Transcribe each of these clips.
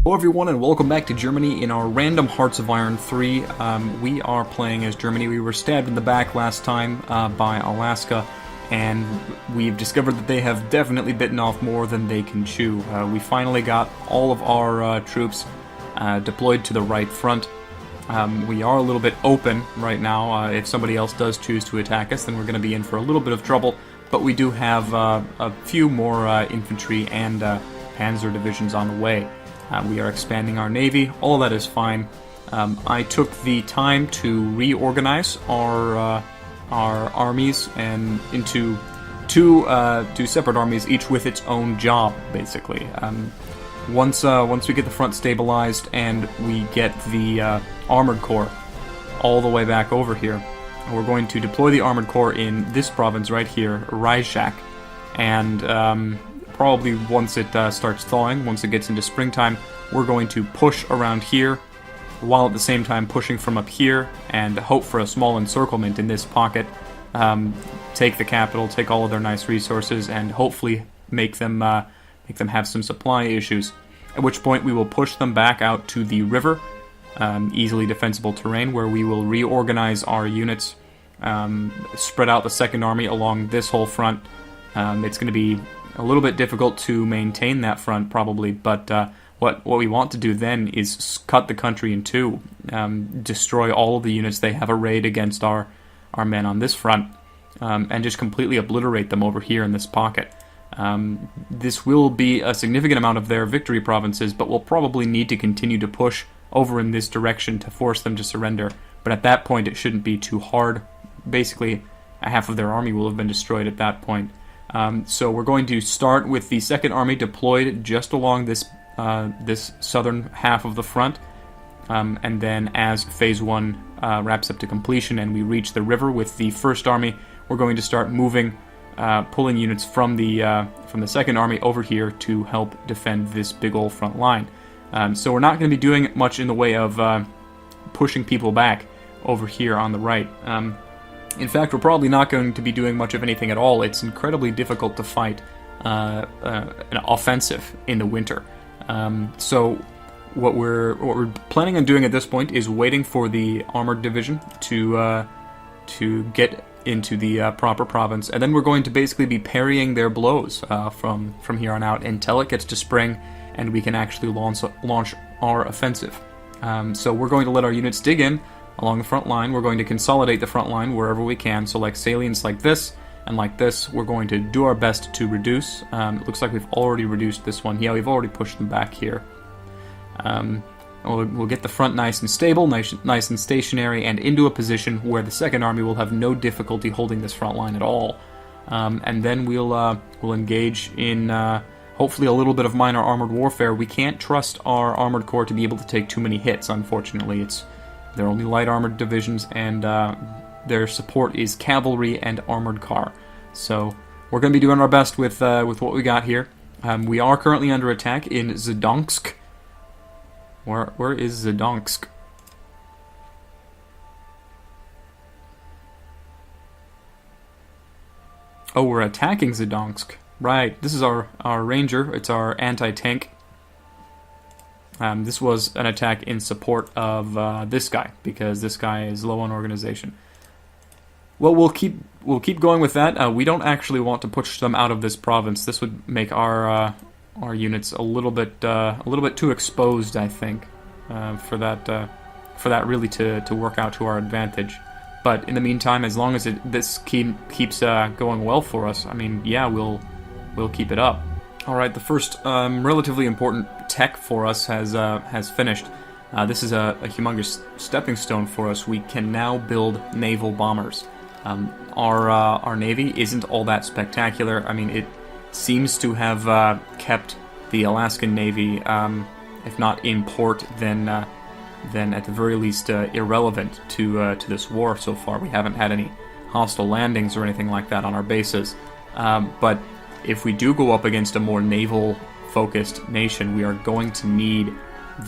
Hello everyone and welcome back to Germany in our random Hearts of Iron 3. We are playing as Germany. We were stabbed in the back last time by Alaska, and we've discovered that they have definitely bitten off more than they can chew. We finally got all of our troops deployed to the right front. We are a little bit open right now. If somebody else does choose to attack us, then we're going to be in for a little bit of trouble, but we do have a few more infantry and panzer divisions on the way. We are expanding our navy. All of that is fine. I took the time to reorganize our armies and into two separate armies, each with its own job, basically. Once we get the front stabilized and we get the armored corps all the way back over here, we're going to deploy the armored corps in this province right here, Reichschack, and probably once it starts thawing, once it gets into springtime, we're going to push around here, while at the same time pushing from up here, and hope for a small encirclement in this pocket, take the capital, take all of their nice resources, and hopefully make them have some supply issues. At which point we will push them back out to the river, easily defensible terrain, where we will reorganize our units, spread out the Second Army along this whole front. It's going to be a little bit difficult to maintain that front, probably, but what we want to do then is cut the country in two, destroy all of the units they have arrayed against our men on this front, and just completely obliterate them over here in this pocket. This will be a significant amount of their victory provinces, but we'll probably need to continue to push over in this direction to force them to surrender, but at that point it shouldn't be too hard. Basically, half of their army will have been destroyed at that point. So we're going to start with the Second Army deployed just along this southern half of the front, and then as Phase 1 wraps up to completion and we reach the river with the First Army, we're going to start moving, pulling units from the Second Army over here to help defend this big old front line. So we're not going to be doing much in the way of pushing people back over here on the right. In fact, we're probably not going to be doing much of anything at all. It's incredibly difficult to fight an offensive in the winter. So what we're planning on doing at this point is waiting for the armored division to get into the proper province, and then we're going to basically be parrying their blows from here on out until it gets to spring, and we can actually launch our offensive. So we're going to let our units dig in along the front line. We're going to consolidate the front line wherever we can. So like salients like this and like this, we're going to do our best to reduce. It looks like we've already reduced this one. Yeah, we've already pushed them back here. We'll get the front nice and stable, nice and stationary, and into a position where the Second Army will have no difficulty holding this front line at all. And then we'll engage in hopefully a little bit of minor armored warfare. We can't trust our armored corps to be able to take too many hits, unfortunately. They're only light armored divisions, and their support is cavalry and armored car. So we're going to be doing our best with what we got here. We are currently under attack in Zhdonsk. Where is Zhdonsk? Oh, we're attacking Zhdonsk. Right, this is our ranger. It's our anti-tank. This was an attack in support of this guy, because this guy is low on organization. Well, we'll keep going with that. We don't actually want to push them out of this province. This would make our units a little bit too exposed, I think, for that really to work out to our advantage. But in the meantime, as long as this keeps going well for us, I mean, yeah, we'll keep it up. Alright, the first relatively important tech for us has finished. This is a humongous stepping stone for us. We can now build naval bombers. Our navy isn't all that spectacular. I mean, it seems to have kept the Alaskan Navy, if not in port, then at the very least irrelevant to this war so far. We haven't had any hostile landings or anything like that on our bases. But if we do go up against a more naval-focused nation, we are going to need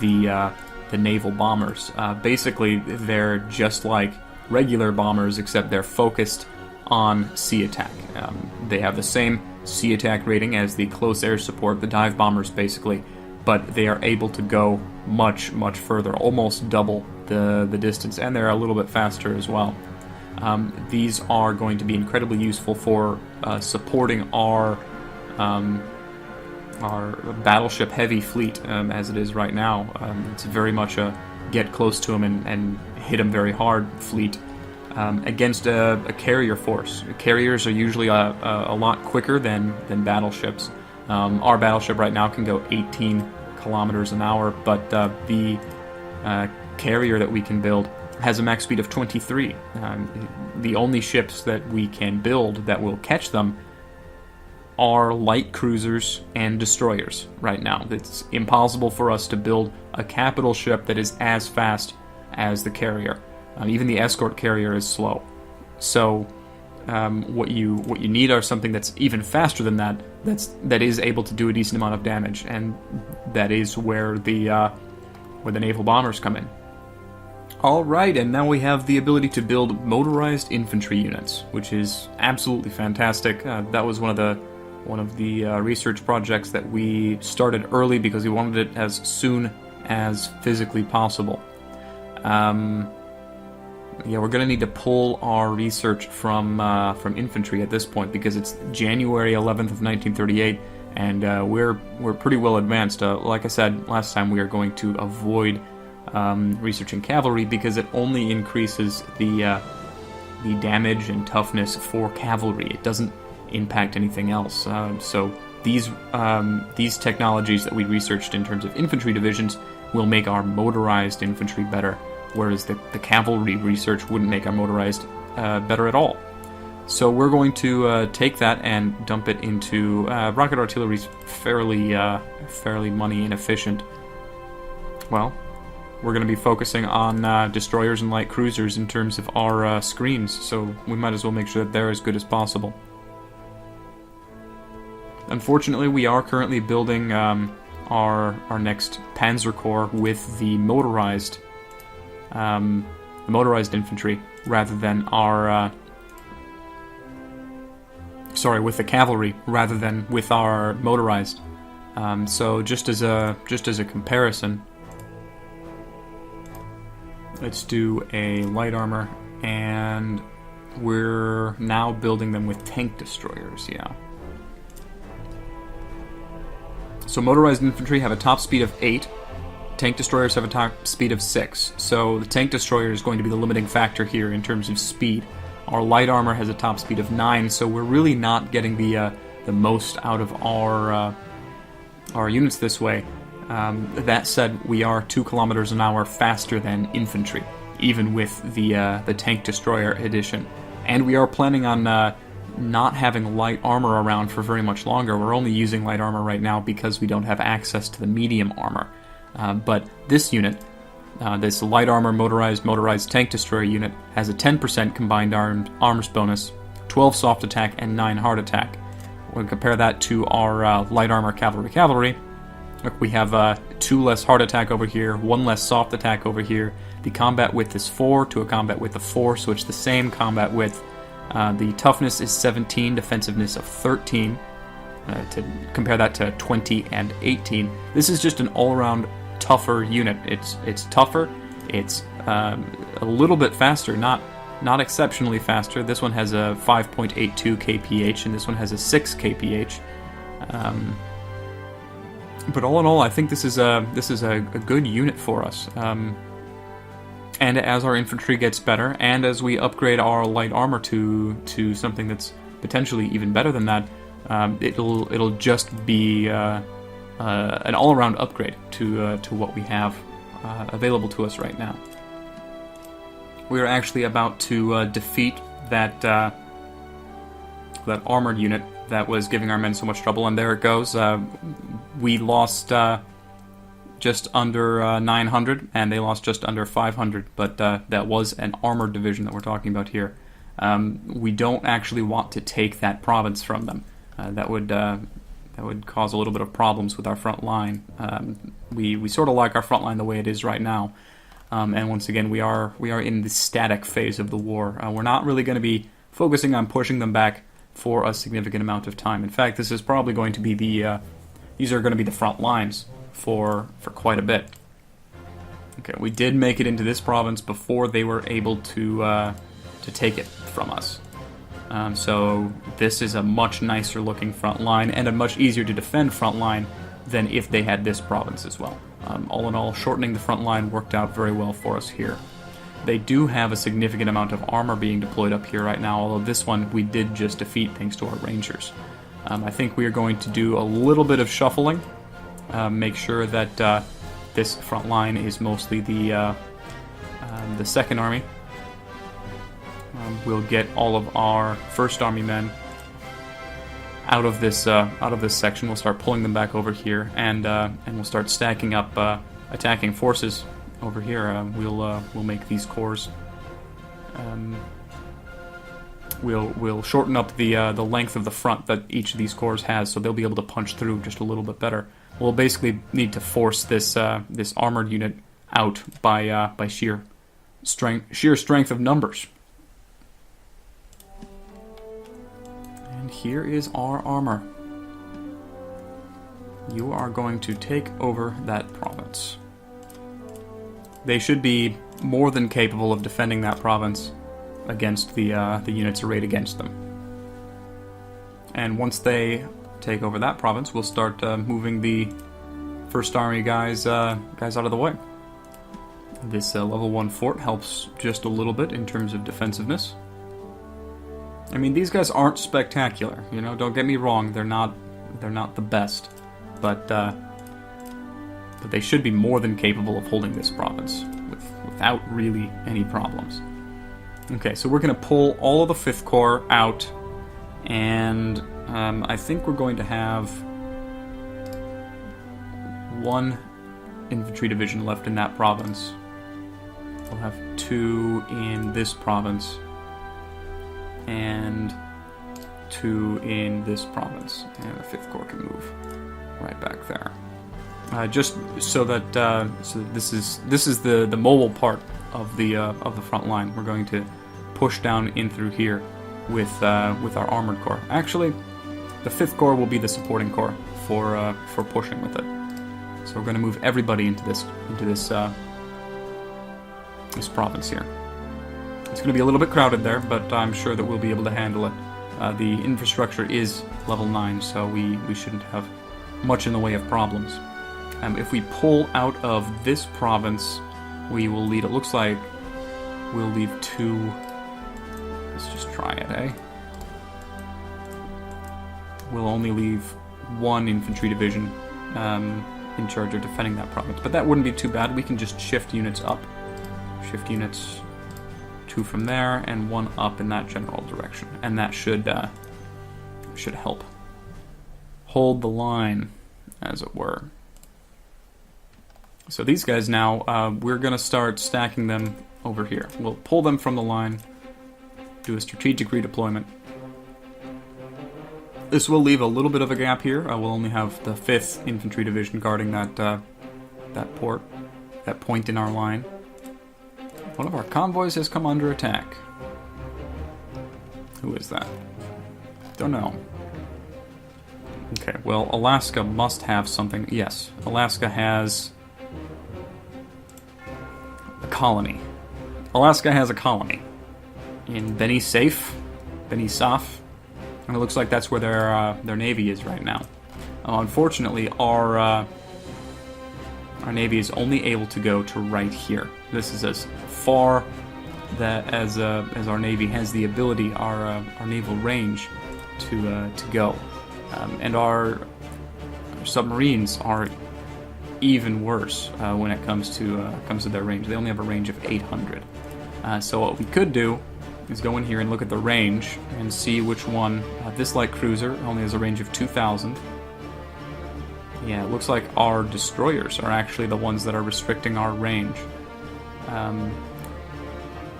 the naval bombers. Basically, they're just like regular bombers, except they're focused on sea attack. They have the same sea attack rating as the close air support, the dive bombers, basically. but they are able to go much, much further, almost double the distance, and they're a little bit faster as well. These are going to be incredibly useful for supporting our battleship-heavy fleet as it is right now. It's very much a get close to them and hit them very hard fleet against a carrier force. Carriers are usually a lot quicker than battleships. Our battleship right now can go 18 kilometers an hour, but the carrier that we can build has a max speed of 23. The only ships that we can build that will catch them are light cruisers and destroyers right now. It's impossible for us to build a capital ship that is as fast as the carrier. Even the escort carrier is slow. So what you need are something that's even faster than that. That is able to do a decent amount of damage, and that is where the naval bombers come in. All right, and now we have the ability to build motorized infantry units, which is absolutely fantastic. That was one of the research projects that we started early because we wanted it as soon as physically possible. Yeah, we're going to need to pull our research from infantry at this point because it's January 11th of 1938, and we're pretty well advanced. Like I said last time, we are going to avoid researching cavalry because it only increases the damage and toughness for cavalry. It doesn't impact anything else. So these technologies that we researched in terms of infantry divisions will make our motorized infantry better, whereas the cavalry research wouldn't make our motorized better at all. So we're going to take that and dump it into rocket artillery. Is fairly money inefficient. Well, we're going to be focusing on destroyers and light cruisers in terms of our screens, so we might as well make sure that they're as good as possible. Unfortunately, we are currently building our next Panzer Corps with the motorized infantry rather than our with the cavalry rather than with our motorized. So just as a comparison, let's do a light armor, and we're now building them with tank destroyers. Yeah. So motorized infantry have a top speed of 8. Tank destroyers have a top speed of 6. So the tank destroyer is going to be the limiting factor here in terms of speed. Our light armor has a top speed of 9, so we're really not getting the most out of our units this way. That said, we are 2 kilometers an hour faster than infantry, even with the tank destroyer addition. And we are planning on not having light armor around for very much longer. We're only using light armor right now because we don't have access to the medium armor. But this unit, this light armor motorized tank destroyer unit, has a 10% combined arms bonus, 12 soft attack, and 9 hard attack. We'll compare that to our light armor cavalry. Look, we have 2 less hard attack over here, 1 less soft attack over here. The combat width is 4 to a combat width of 4, so it's the same combat width. The toughness is 17, defensiveness of 13. To compare that to 20 and 18. This is just an all-around tougher unit. It's tougher. It's a little bit faster, not exceptionally faster. This one has a 5.82 kph, and this one has a 6 kph. But all in all, I think this is a good unit for us. And as our infantry gets better, and as we upgrade our light armor to something that's potentially even better than that, it'll just be an all-around upgrade to what we have available to us right now. We are actually about to defeat that armored unit that was giving our men so much trouble, and there it goes. We lost just under 900, and they lost just under 500, but that was an armored division that we're talking about here. We don't actually want to take that province from them. That would cause a little bit of problems with our front line. We sort of like our front line the way it is right now, and once again we are in the static phase of the war. We're not really going to be focusing on pushing them back for a significant amount of time. In fact, this is probably going to be these are going to be the front lines for quite a bit. Okay, we did make it into this province before they were able to take it from us. So this is a much nicer looking front line and a much easier to defend front line than if they had this province as well. All in all, shortening the front line worked out very well for us here. They do have a significant amount of armor being deployed up here right now, although this one we did just defeat thanks to our rangers. I think we are going to do a little bit of shuffling, make sure that this front line is mostly the second army. We'll get all of our first army men out of this section. We'll start pulling them back over here, and we'll start stacking up attacking forces over here. We'll make these corps. We'll shorten up the length of the front that each of these corps has, so they'll be able to punch through just a little bit better. We'll basically need to force this armored unit out by sheer strength of numbers. And here is our armor. You are going to take over that province. They should be more than capable of defending that province against the units arrayed against them. And once they take over that province, we'll start moving the First Army guys out of the way. This level 1 fort helps just a little bit in terms of defensiveness. I mean, these guys aren't spectacular, you know, don't get me wrong, they're not the best, but they should be more than capable of holding this province without really any problems. Okay, so we're going to pull all of the 5th Corps out, and I think we're going to have 1 infantry division left in that province. We'll have 2 in this province, and 2 in this province, and the 5th Corps can move right back there. Just so that this is the mobile part of the front line. We're going to push down in through here with our armored corps. Actually, the 5th Corps will be the supporting corps for pushing with it. So we're going to move everybody into this province here. It's going to be a little bit crowded there, but I'm sure that we'll be able to handle it. The infrastructure is level 9, so we shouldn't have much in the way of problems. If we pull out of this province, we will lead. It looks like we'll leave 2. Let's just try it, eh? We'll only leave 1 infantry division in charge of defending that province, but that wouldn't be too bad. We can just shift units up. Shift units 2 from there and 1 up in that general direction, and that should help hold the line, as it were. So these guys now, we're going to start stacking them over here. We'll pull them from the line, do a strategic redeployment. This will leave a little bit of a gap here. We'll only have the 5th Infantry Division guarding that point in our line. One of our convoys has come under attack. Who is that? Don't know. Okay, well, Alaska must have something. Yes, Alaska has a colony. Alaska has a colony in Beni Saif, and it looks like that's where their navy is right now. Unfortunately, our navy is only able to go to right here. This is as far that as our navy has the ability, our naval range to go, and our submarines are even worse when it comes to their range. They only have a range of 800. So what we could do is go in here and look at the range and see which one. This light cruiser only has a range of 2,000. Yeah, it looks like our destroyers are actually the ones that are restricting our range.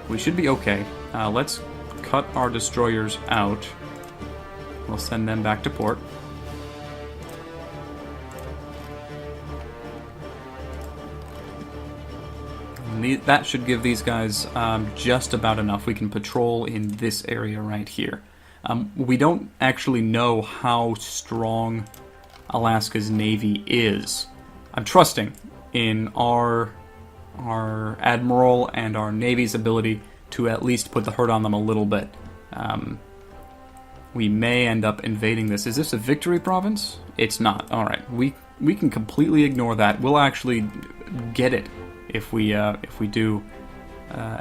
We should be okay. Let's cut our destroyers out. We'll send them back to port. And that should give these guys just about enough. We can patrol in this area right here. We don't actually know how strong Alaska's navy is. I'm trusting in our admiral and our navy's ability to at least put the hurt on them a little bit. We may end up invading this. Is this a victory province? It's not. All right, we can completely ignore that. We'll actually get it if we do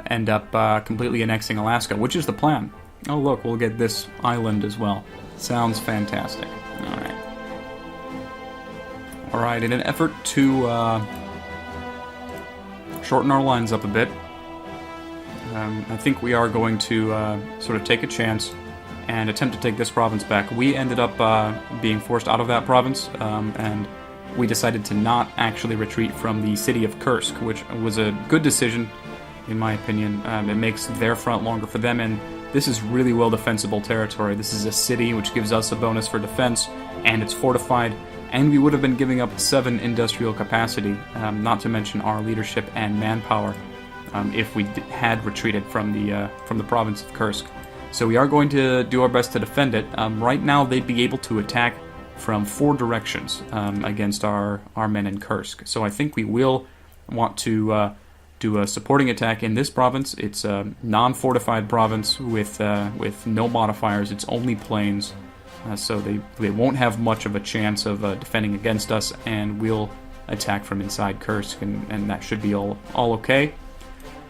end up completely annexing Alaska, which is the plan. Oh look, we'll get this island as well. Sounds fantastic. All right. All right. In an effort to shorten our lines up a bit, I think we are going to sort of take a chance and attempt to take this province back. We ended up being forced out of that province, and we decided to not actually retreat from the city of Kursk, which was a good decision, in my opinion. It makes their front longer for them, and this is really well defensible territory. This is a city which gives us a bonus for defense, and it's fortified, and we would have been giving up 7 industrial capacity, not to mention our leadership and manpower, if we had retreated from the province of Kursk. So we are going to do our best to defend it. Right now, they'd be able to attack from 4 directions against our men in Kursk. So I think we will want to do a supporting attack in this province. It's a non-fortified province with no modifiers. It's only plains, so they won't have much of a chance of defending against us, and we'll attack from inside Kursk, and that should be all okay.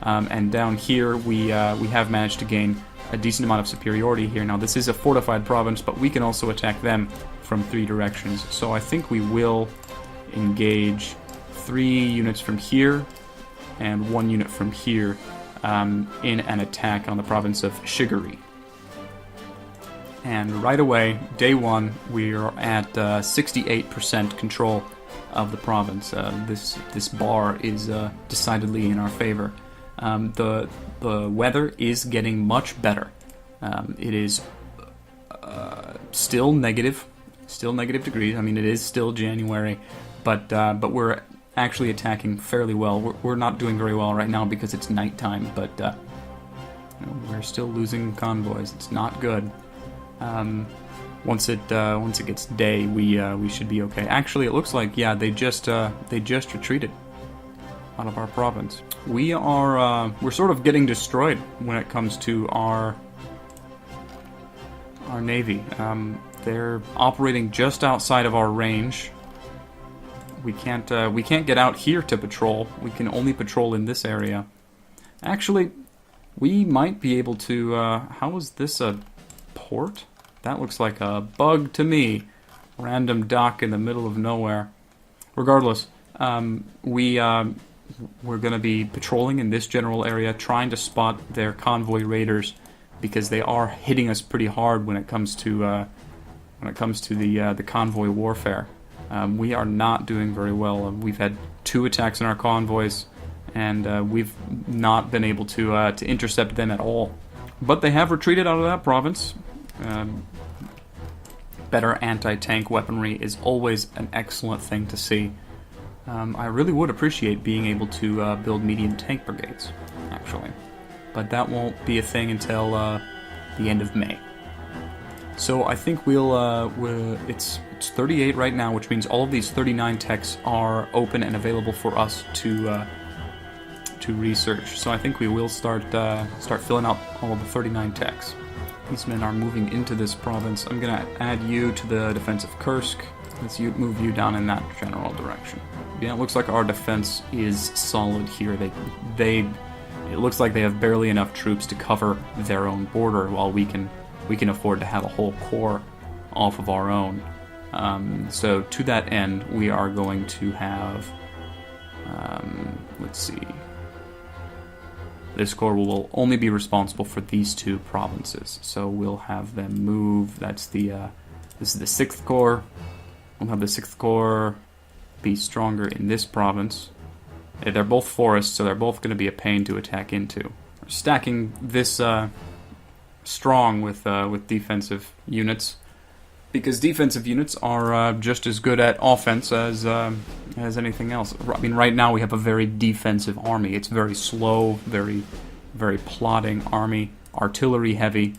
And down here, we have managed to gain a decent amount of superiority here. Now, this is a fortified province, but we can also attack them from 3 directions. So I think we will engage 3 units from here and 1 unit from here in an attack on the province of Shigiri. And right away, day 1, we're at 68% control of the province. This bar is decidedly in our favor. The weather is getting much better. It is still negative degrees. I mean, it is still January, but we're actually attacking fairly well. We're not doing very well right now because it's nighttime, but we're still losing convoys. It's not good. Once it gets day, we should be okay. Actually, it looks like they just retreated out of our province. We're sort of getting destroyed when it comes to our navy. They're operating just outside of our range. We can't get out here to patrol. We can only patrol in this area. Actually, we might be able to. How is this a port? That looks like a bug to me. Random dock in the middle of nowhere. Regardless, we're going to be patrolling in this general area, trying to spot their convoy raiders, because they are hitting us pretty hard when it comes to the convoy warfare. We are not doing very well. We've had 2 attacks on our convoys, and we've not been able to intercept them at all. But they have retreated out of that province. Better anti-tank weaponry is always an excellent thing to see. I really would appreciate being able to build medium tank brigades, actually. But that won't be a thing until the end of May. So I think it's 38 right now, which means all of these 39 techs are open and available for us to research. So I think we will start filling out all of the 39 techs. These men are moving into this province. I'm going to add you to the defense of Kursk. Let's move you down in that general direction. Yeah, it looks like our defense is solid here. It looks like they have barely enough troops to cover their own border, while we can afford to have a whole corps off of our own. So to that end, we are going to have, let's see, this corps will only be responsible for these 2 provinces. So we'll have them move. This is the 6th Corps. We'll have the 6th Corps be stronger in this province. They're both forests, so they're both going to be a pain to attack into. We're stacking this strong with defensive units, because defensive units are just as good at offense as anything else. I mean, right now we have a very defensive army. It's very slow, very, very plodding army, artillery heavy.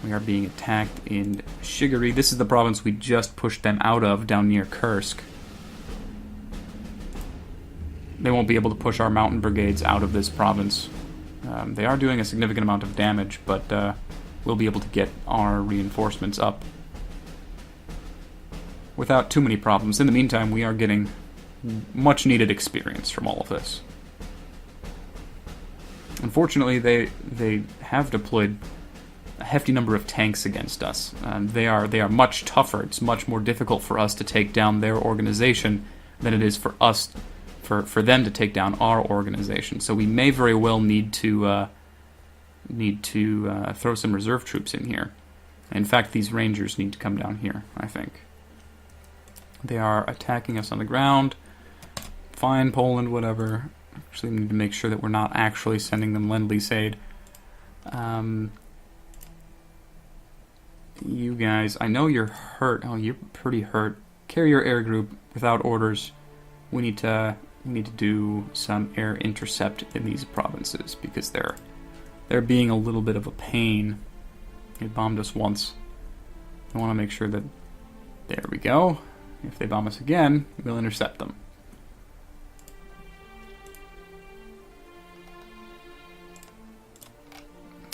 We are being attacked in Shigiri. This is the province we just pushed them out of, down near Kursk. they won't be able to push our mountain brigades out of this province. They are doing a significant amount of damage, but we'll be able to get our reinforcements up without too many problems. In the meantime, we are getting much needed experience from all of this. Unfortunately, they have deployed a hefty number of tanks against us. They are much tougher. It's much more difficult for us to take down their organization than it is for us for them to take down our organization. So we may very well need to throw some reserve troops in here. In fact, these rangers need to come down here, I think. They are attacking us on the ground. Fine, Poland, whatever. Actually, we need to make sure that we're not actually sending them Lend-Lease aid. You guys, I know you're hurt. Oh, you're pretty hurt. Carrier air group without orders. We need to do some air intercept in these provinces because they're being a little bit of a pain. They bombed us once. I want to make sure that there we go. If they bomb us again, we'll intercept them.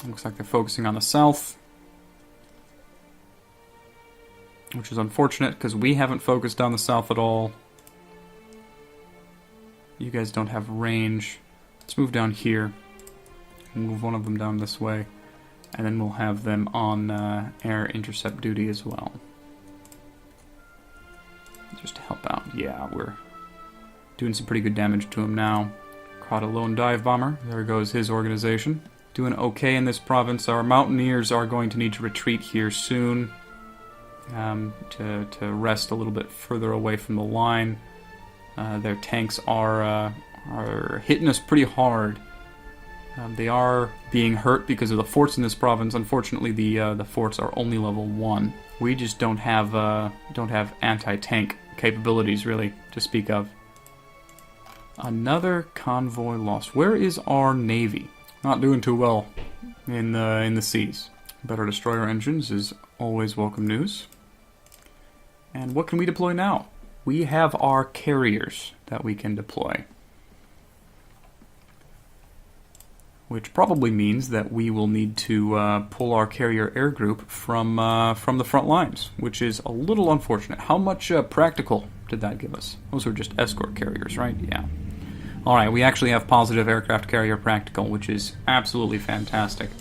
Looks like they're focusing on the south, which is unfortunate because we haven't focused on the south at all. You guys don't have range. Let's move down here. Move one of them down this way, and then we'll have them on air intercept duty as well. Just to help out. Yeah, we're doing some pretty good damage to him now. Caught a lone dive bomber. There goes his organization. Doing okay in this province. Our mountaineers are going to need to retreat here soon to rest a little bit further away from the line. Their tanks are hitting us pretty hard. They are being hurt because of the forts in this province. Unfortunately, the forts are only level 1. We just don't have anti-tank capabilities really to speak of. Another convoy lost. Where is our navy? Not doing too well in the seas. Better destroyer engines is always welcome news. And what can we deploy now? We have our carriers that we can deploy, which probably means that we will need to pull our carrier air group from the front lines, which is a little unfortunate. How much practical did that give us? Those were just escort carriers, right? Yeah. Alright, we actually have positive aircraft carrier practical, which is absolutely fantastic.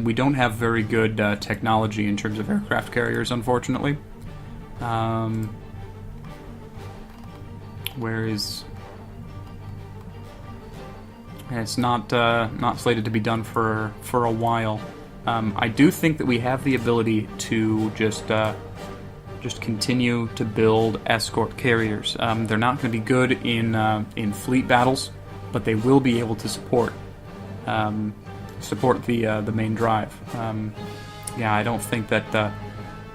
We don't have very good technology in terms of aircraft carriers, unfortunately. Where is... It's not slated to be done for a while. I do think that we have the ability to just continue to build escort carriers. They're not going to be good in fleet battles, but they will be able to support the main drive. Yeah, I don't think that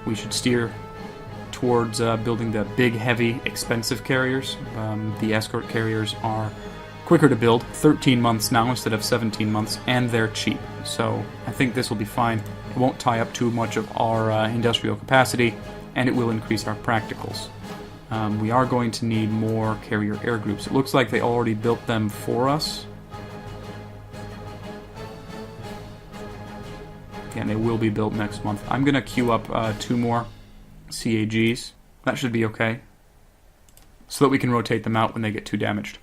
we should steer towards building the big, heavy, expensive carriers. The escort carriers are quicker to build, 13 months now instead of 17 months, and they're cheap. So I think this will be fine. It won't tie up too much of our industrial capacity, and it will increase our practicals. We are going to need more carrier air groups. It looks like they already built them for us. And they will be built next month. I'm going to queue up 2 more CAGs. That should be okay. So that we can rotate them out when they get too damaged.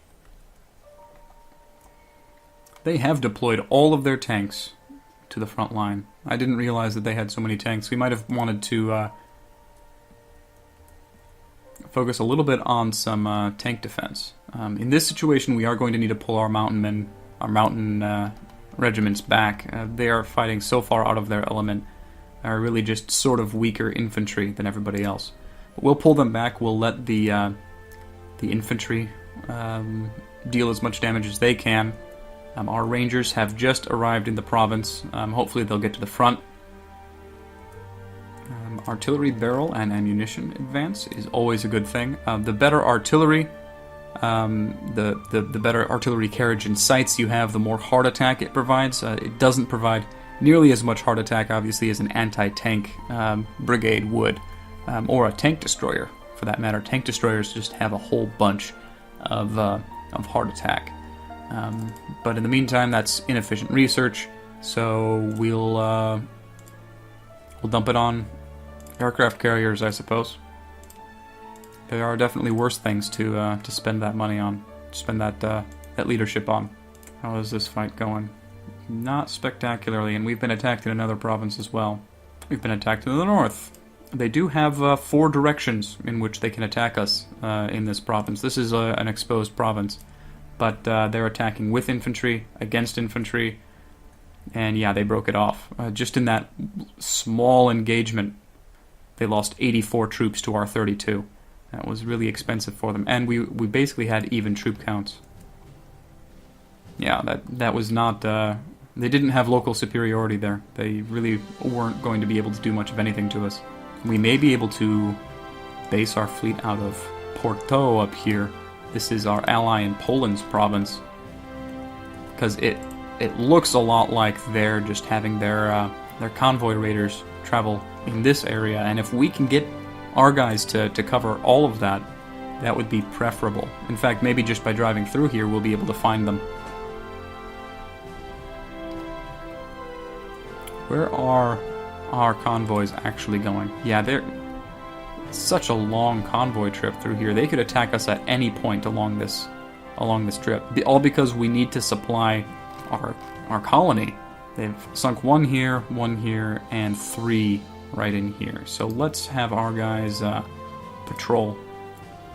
They have deployed all of their tanks to the front line. I didn't realize that they had so many tanks. We might have wanted to focus a little bit on some tank defense. In this situation, we are going to need to pull our mountain regiments back. They are fighting so far out of their element, are really just sort of weaker infantry than everybody else. But we'll pull them back. We'll let the infantry deal as much damage as they can. Our rangers have just arrived in the province. Hopefully they'll get to the front. Artillery barrel and ammunition advance is always a good thing. The better artillery, the better artillery carriage and sights you have, the more heart attack it provides. It doesn't provide nearly as much heart attack, obviously, as an anti-tank brigade would, or a tank destroyer, for that matter. Tank destroyers just have a whole bunch of of heart attack. But in the meantime, that's inefficient research, so we'll dump it on aircraft carriers, I suppose. There are definitely worse things to spend that money on, spend that leadership on. How is this fight going? Not spectacularly, and we've been attacked in another province as well. We've been attacked in the north. They do have 4 directions in which they can attack us in this province. This is an exposed province, but they're attacking with infantry, against infantry, and yeah, they broke it off. Just in that small engagement, they lost 84 troops to our 32. That was really expensive for them, and we basically had even troop counts. Yeah, that was not... they didn't have local superiority there. They really weren't going to be able to do much of anything to us. We may be able to base our fleet out of Porto up here. This is our ally in Poland's province. Because it looks a lot like they're just having their convoy raiders travel in this area, and if we can get our guys to cover all of that, that would be preferable. In fact, maybe just by driving through here, we'll be able to find them. Where are our convoys actually going? Yeah, they're such a long convoy trip through here. They could attack us at any point along this trip. All because we need to supply our colony. They've sunk 1 here, 1 here, and 3 right in here. So let's have our guys patrol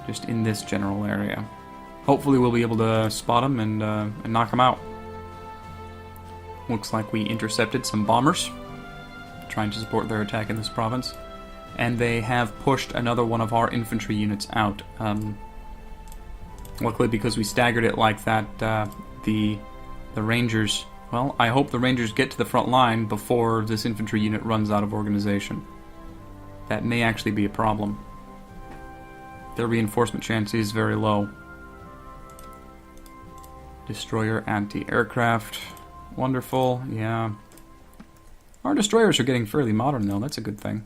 just in this general area. Hopefully we'll be able to spot them and knock them out. Looks like we intercepted some bombers trying to support their attack in this province, and they have pushed another one of our infantry units out. Luckily, because we staggered it like that, the Rangers... Well, I hope the Rangers get to the front line before this infantry unit runs out of organization. That may actually be a problem. Their reinforcement chance is very low. Destroyer anti-aircraft. Wonderful, yeah. Our destroyers are getting fairly modern, though. That's a good thing.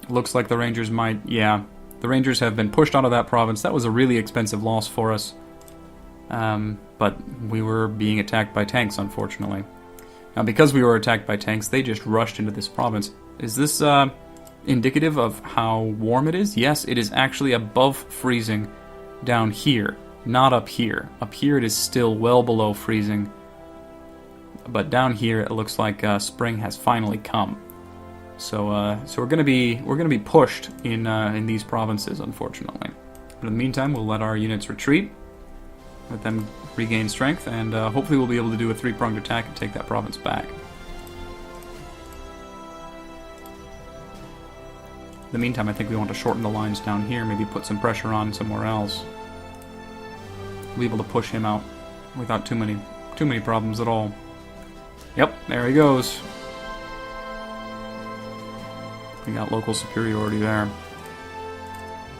Looks like the Rangers might... Yeah, the Rangers have been pushed out of that province. That was a really expensive loss for us. But we were being attacked by tanks, unfortunately. Now, because we were attacked by tanks, they just rushed into this province. Is this indicative of how warm it is? Yes, it is actually above freezing down here, not up here. Up here it is still well below freezing, but down here it looks like spring has finally come. So we're gonna be pushed in these provinces, unfortunately. But in the meantime, we'll let our units retreat. Let them regain strength, and hopefully we'll be able to do a 3-pronged attack and take that province back. In the meantime, I think we want to shorten the lines down here, maybe put some pressure on somewhere else. We'll be able to push him out without too many problems at all. Yep, there he goes. We got local superiority there.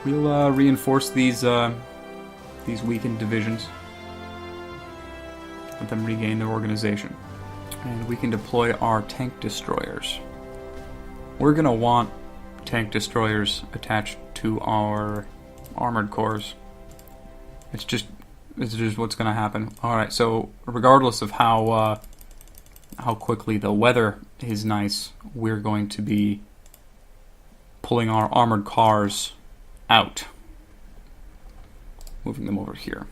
We'll reinforce these weakened divisions. Let them regain their organization. And we can deploy our tank destroyers. We're going to want tank destroyers attached to our armored cores. It's just what's going to happen. Alright, so regardless of how quickly the weather is nice, we're going to be pulling our armored cars out. Moving them over here.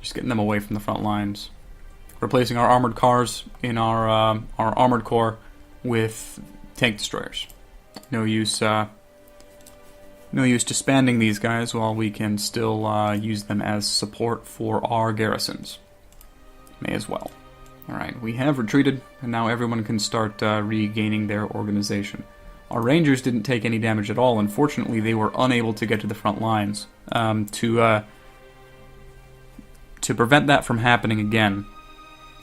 Just getting them away from the front lines. Replacing our armored cars in our armored core with tank destroyers. No use disbanding these guys while we can still use them as support for our garrisons. May as well. Alright, we have retreated, and now everyone can start regaining their organization. Our Rangers didn't take any damage at all. Unfortunately, they were unable to get to the front lines. To prevent that from happening again,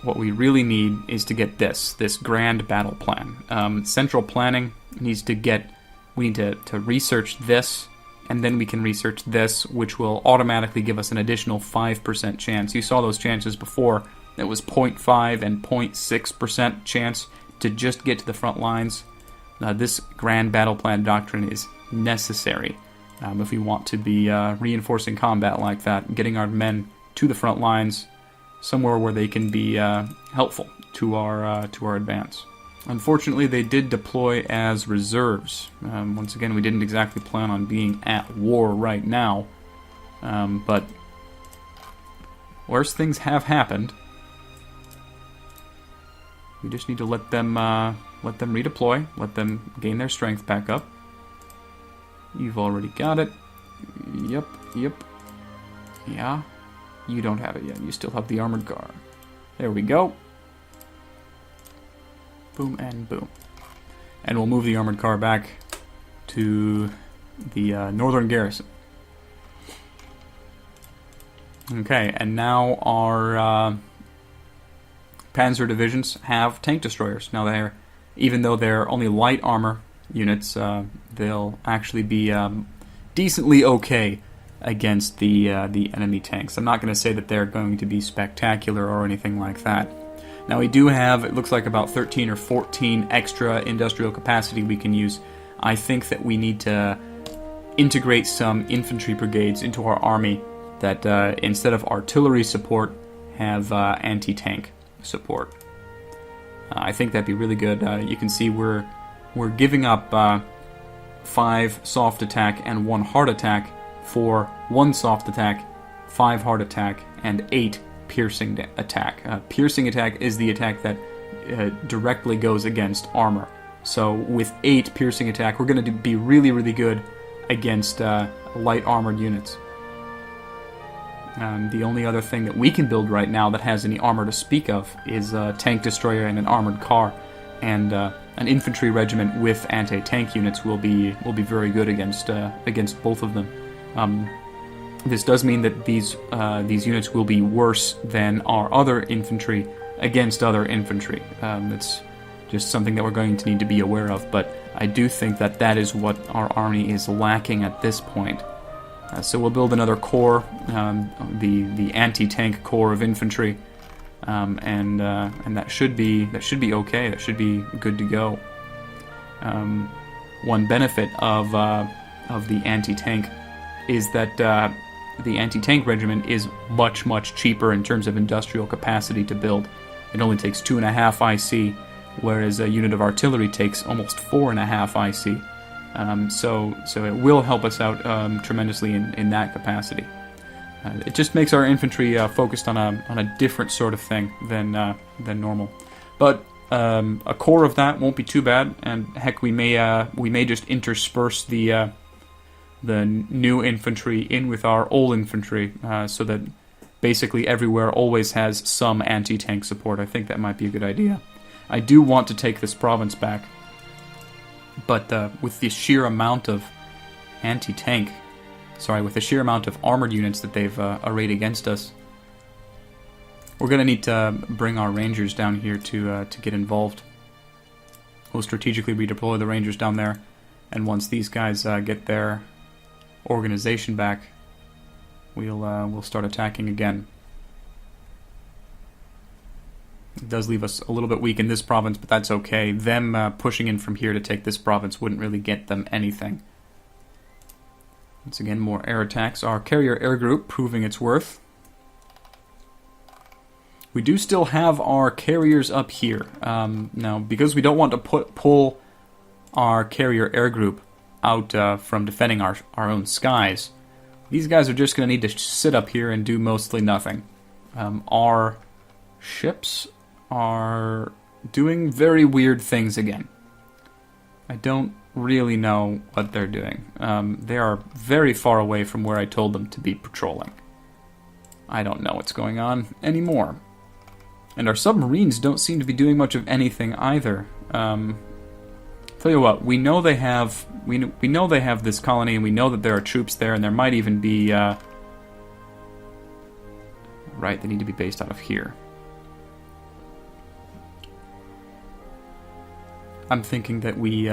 what we really need is to get this grand battle plan. Central planning needs to get... We need to research this, and then we can research this, which will automatically give us an additional 5% chance. You saw those chances before. It was 0.5 and 0.6% chance to just get to the front lines. This grand battle plan doctrine is necessary if we want to be reinforcing combat like that, getting our men to the front lines, somewhere where they can be helpful to our advance. Unfortunately, they did deploy as reserves. Once again, we didn't exactly plan on being at war right now, but worse things have happened. We just need to let them redeploy, let them gain their strength back up. You've already got it. Yep. Yeah. You don't have it yet. You still have the armored car. There we go. Boom and boom. And we'll move the armored car back to the northern garrison. Okay, and now our panzer divisions have tank destroyers. Now even though they're only light armor units, they'll actually be decently okay against the enemy tanks. I'm not going to say that they're going to be spectacular or anything like that. Now we do have, it looks like about 13 or 14 extra industrial capacity we can use. I think that we need to integrate some infantry brigades into our army that instead of artillery support have anti-tank support. I think that'd be really good. You can see we're giving up 5 soft attack and 1 hard attack for 1 soft attack, 5 hard attack, and 8 piercing attack. Piercing attack is the attack that directly goes against armor. So with 8 piercing attack, we're going to be really, really good against light armored units. The only other thing that we can build right now that has any armor to speak of is a tank destroyer and an armored car, and an infantry regiment with anti-tank units will be very good against both of them. This does mean that these units will be worse than our other infantry against other infantry. It's just something that we're going to need to be aware of, but I do think that is what our army is lacking at this point. So we'll build another corps, the anti-tank corps of infantry, and that should be okay. That should be good to go. One benefit of the anti-tank is that the anti-tank regiment is much, much cheaper in terms of industrial capacity to build. It only takes 2.5 IC, whereas a unit of artillery takes almost 4.5 IC. So it will help us out tremendously in that capacity. It just makes our infantry focused on a different sort of thing than normal. But a core of that won't be too bad, and heck, we may just intersperse the new infantry in with our old infantry, so that basically everywhere always has some anti-tank support. I think that might be a good idea. I do want to take this province back, but with the sheer amount of with the sheer amount of armored units that they've arrayed against us, we're going to need to bring our rangers down here to get involved. We'll strategically redeploy the rangers down there, and once these guys get their organization back, we'll start attacking again. It does leave us a little bit weak in this province, but that's okay. Them pushing in from here to take this province wouldn't really get them anything. Once again, more air attacks. Our carrier air group proving its worth. We do still have our carriers up here. Now, because we don't want to pull our carrier air group out from defending our own skies, these guys are just going to need to sit up here and do mostly nothing. Our ships are doing very weird things again. I don't really know what they're doing. They are very far away from where I told them to be patrolling. I don't know what's going on anymore. And our submarines don't seem to be doing much of anything either. Tell you what, we know they have we know they have this colony, and we know that there are troops there, and there might even be right, they need to be based out of here. I'm thinking that we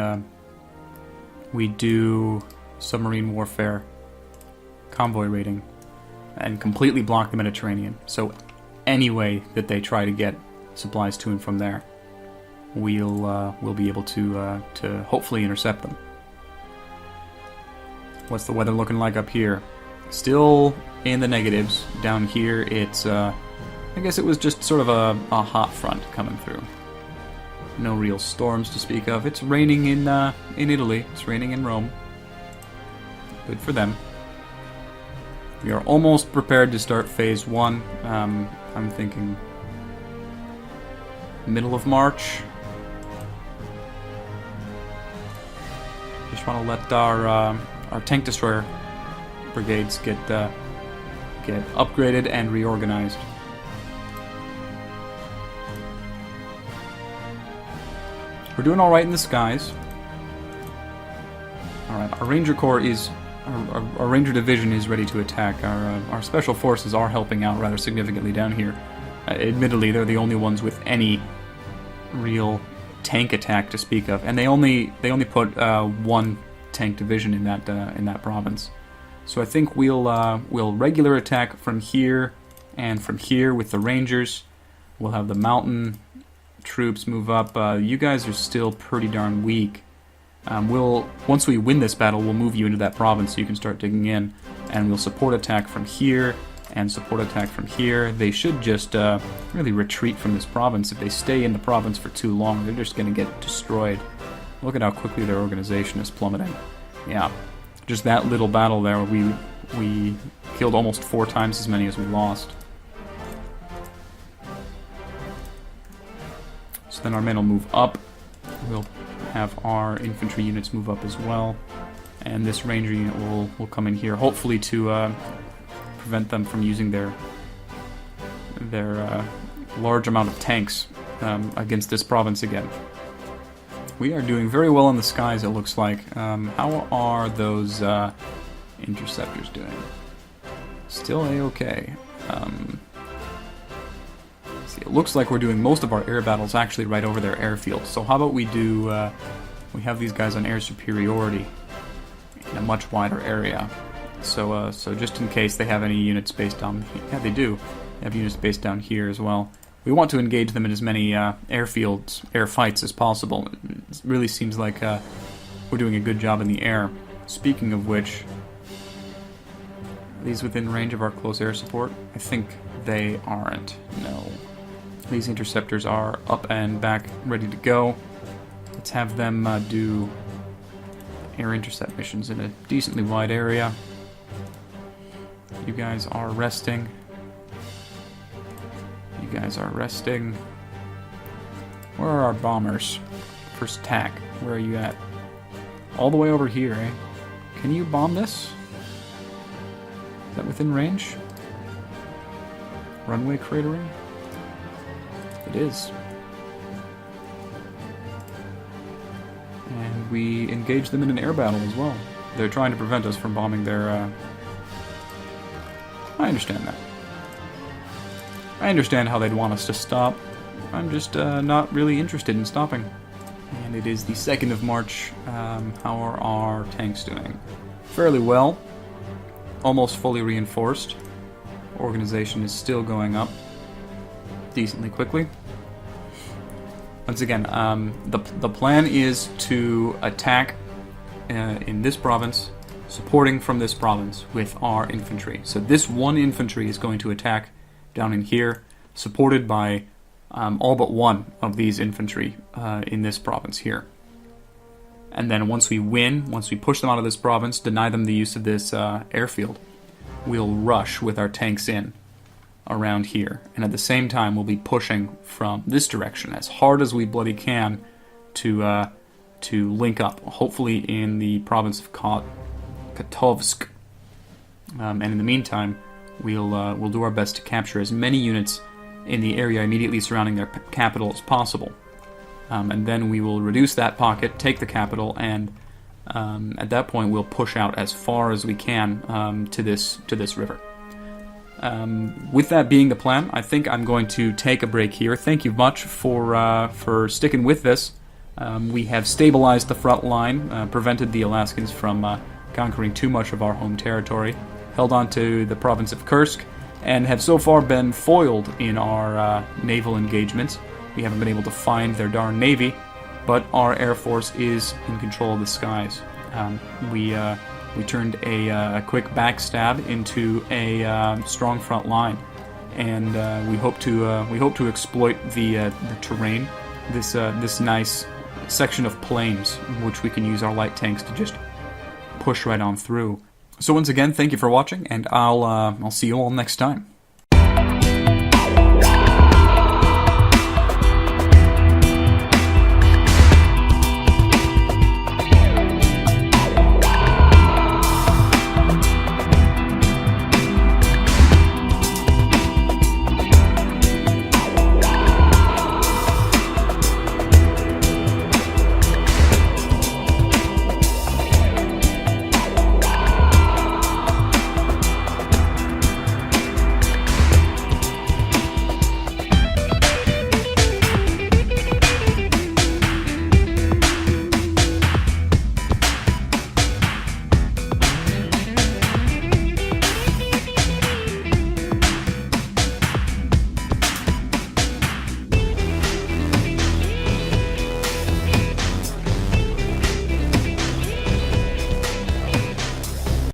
do submarine warfare, convoy raiding, and completely block the Mediterranean. So any way that they try to get supplies to and from there, we'll be able to hopefully intercept them. What's the weather looking like up here? Still in the negatives. Down here, it's, I guess it was just sort of a hot front coming through. No real storms to speak of. It's raining in Italy. It's raining in Rome. Good for them. We are almost prepared to start Phase 1. I'm thinking middle of March. Just want to let our tank destroyer brigades get upgraded and reorganized. We're doing all right in the skies. All right, our Ranger Corps is, our Ranger Division is ready to attack. Our Special Forces are helping out rather significantly down here. Admittedly, they're the only ones with any real tank attack to speak of, and they only put one tank division in that province. So I think we'll regular attack from here and from here with the Rangers. We'll have the mountain troops move up. You guys are still pretty darn weak. Once we win this battle, we'll move you into that province so you can start digging in, and we'll support attack from here and support attack from here. They should just really retreat from this province. If they stay in the province for too long, they're just going to get destroyed. Look at how quickly their organization is plummeting. Yeah, just that little battle there, we killed almost 4 times as many as we lost. So then our men will move up. We'll have our infantry units move up as well, and this ranger unit will come in here, hopefully to prevent them from using their large amount of tanks against this province again. We are doing very well in the skies, it looks like. How are those interceptors doing? Still A-okay. See, it looks like we're doing most of our air battles actually right over their airfield. So how about we do, we have these guys on air superiority in a much wider area. So just in case they have any units based down here. Yeah, they do. They have units based down here as well. We want to engage them in as many airfields, air fights as possible. It really seems like we're doing a good job in the air. Speaking of which, are these within range of our close air support? I think they aren't. No. These interceptors are up and back, ready to go. Let's have them do air intercept missions in a decently wide area. You guys are resting. You guys are resting. Where are our bombers? First attack. Where are you at? All the way over here, eh? Can you bomb this? Is that within range? Runway cratering? It is. And we engage them in an air battle as well. They're trying to prevent us from bombing their... I understand that. I understand how they'd want us to stop. I'm just not really interested in stopping. And it is the 2nd of March. How are our tanks doing? Fairly well. Almost fully reinforced. Organization is still going up decently quickly. Once again, the plan is to attack in this province, supporting from this province with our infantry. So this one infantry is going to attack down in here, supported by all but one of these infantry in this province here. And then once we win, once we push them out of this province, deny them the use of this airfield, we'll rush with our tanks in around here. And at the same time, we'll be pushing from this direction as hard as we bloody can to link up, hopefully in the province of Kotovsk. And in the meantime, we'll do our best to capture as many units in the area immediately surrounding their capital as possible. And then we will reduce that pocket, take the capital, and at that point we'll push out as far as we can to this river. With that being the plan, I think I'm going to take a break here. Thank you much for sticking with this. We have stabilized the front line, prevented the Alaskans from conquering too much of our home territory, held on to the province of Kursk, and have so far been foiled in our naval engagements. We haven't been able to find their darn navy, but our air force is in control of the skies. We We turned a quick backstab into a strong front line, and we hope to exploit the terrain. This nice section of plains, which we can use our light tanks to just push right on through. So once again, thank you for watching, and I'll see you all next time.